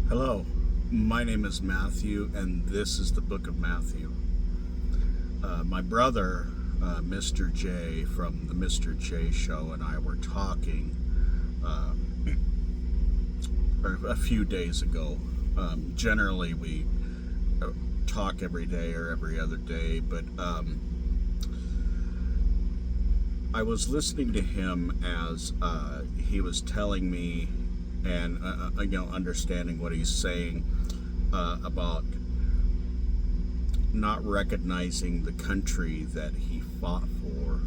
Hello, my name is Matthew, and this is the Book of Matthew. My brother, Mr. J from the Mr. J Show, and I were talking uh, a few days ago. Generally, we talk every day or every other day, but I was listening to him as he was telling me and understanding what he's saying about not recognizing the country that he fought for.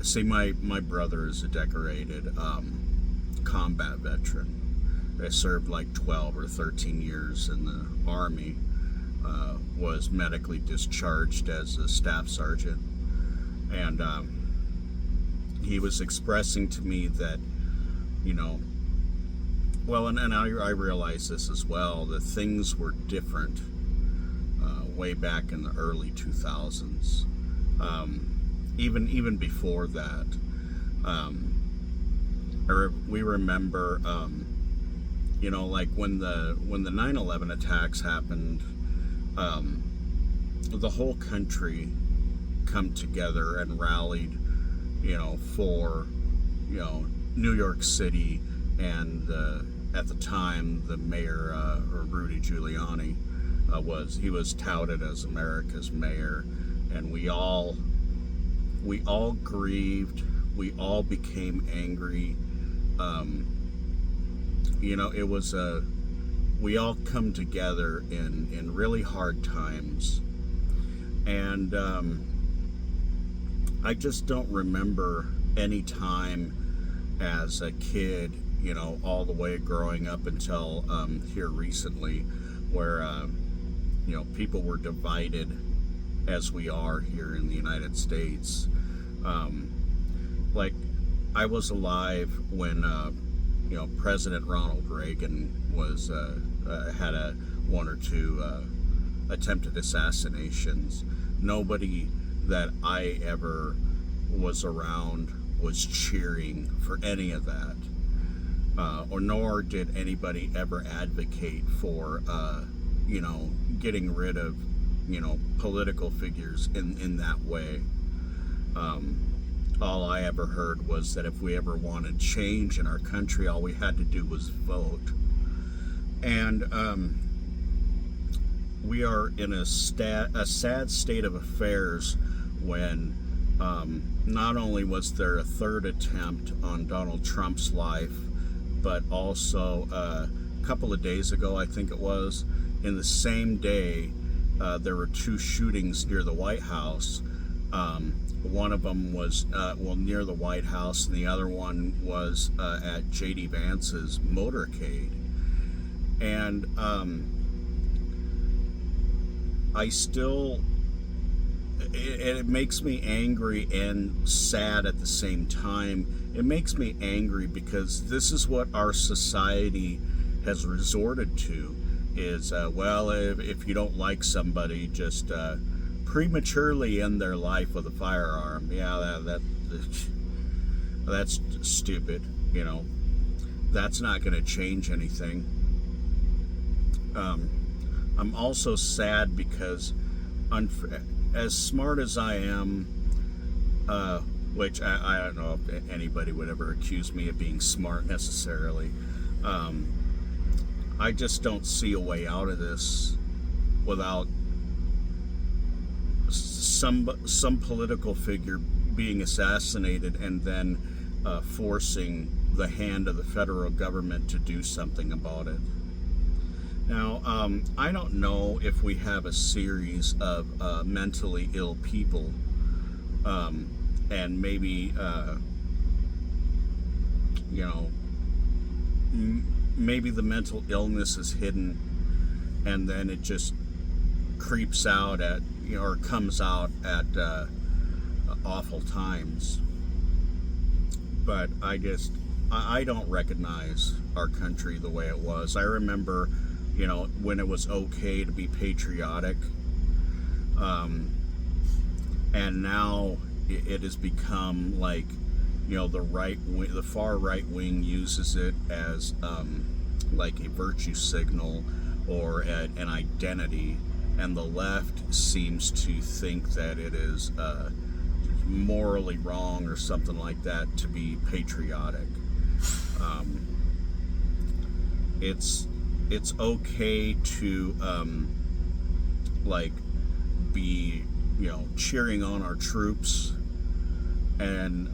See, my brother is a decorated combat veteran. I served like 12 or 13 years in the Army, was medically discharged as a staff sergeant, and he was expressing to me that, you know, well, and I realize this as well, that things were different way back in the early 2000s. Even before that, we remember, like when the 9/11 attacks happened, the whole country come together and rallied, for, New York City, and at the time the mayor, Rudy Giuliani, was touted as America's mayor, and we all grieved, we all became angry. It was we all come together in really hard times, and I just don't remember any time as a kid, all the way growing up until here recently, where people were divided as we are here in the United States. Like, I was alive when President Ronald Reagan was had one or two attempted assassinations. Nobody that I ever was around was cheering for any of that, or nor did anybody ever advocate for getting rid of political figures in that way. All I ever heard was that if we ever wanted change in our country, all we had to do was vote. And we are in a sad state of affairs when not only was there a third attempt on Donald Trump's life, but also a couple of days ago, I think it was, in the same day, there were two shootings near the White House. One of them was near the White House, and the other one was at J.D. Vance's motorcade. And it makes me angry and sad at the same time. It makes me angry because this is what our society has resorted to, is, if you don't like somebody, just prematurely end their life with a firearm. Yeah, that's stupid. That's not going to change anything. I'm also sad because, as smart as I am, which I don't know if anybody would ever accuse me of being smart necessarily, I just don't see a way out of this without some political figure being assassinated, and then forcing the hand of the federal government to do something about it. Now, I don't know if we have a series of mentally ill people, and maybe, maybe the mental illness is hidden, and then it just creeps out at, or comes out at awful times. But I don't recognize our country the way it was. I remember, when it was okay to be patriotic, and now it has become like, the far right wing uses it as like a virtue signal or an identity, and the left seems to think that it is morally wrong or something like that to be patriotic. Um, it's okay to like be, you know, cheering on our troops, and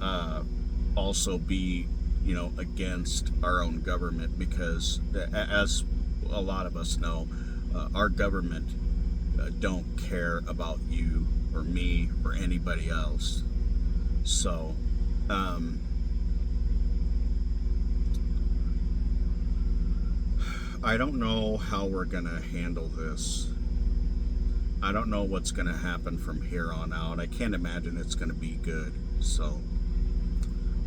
also be, you know, against our own government, because as a lot of us know, our government don't care about you or me or anybody else. So I don't know how we're gonna handle this. I don't know what's gonna happen from here on out. I can't imagine it's gonna be good. So,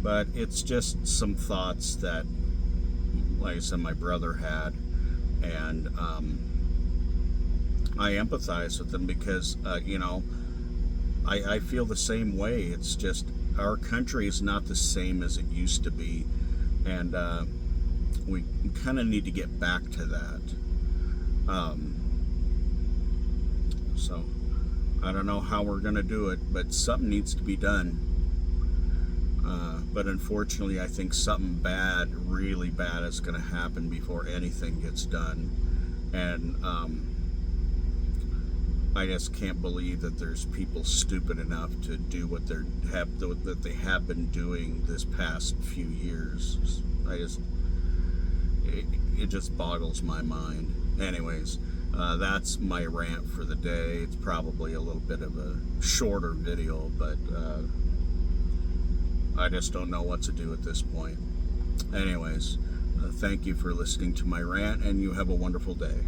but it's just some thoughts that, like I said, my brother had, and I empathize with them because, you know, I feel the same way. It's just our country is not the same as it used to be, and we kind of need to get back to that. So I don't know how we're going to do it, but something needs to be done. But unfortunately, I think something bad, really bad, is going to happen before anything gets done. And I just can't believe that there's people stupid enough to do what that they have been doing this past few years. It just boggles my mind. Anyways, that's my rant for the day. It's probably a little bit of a shorter video, but I just don't know what to do at this point. Anyways, thank you for listening to my rant, and you have a wonderful day.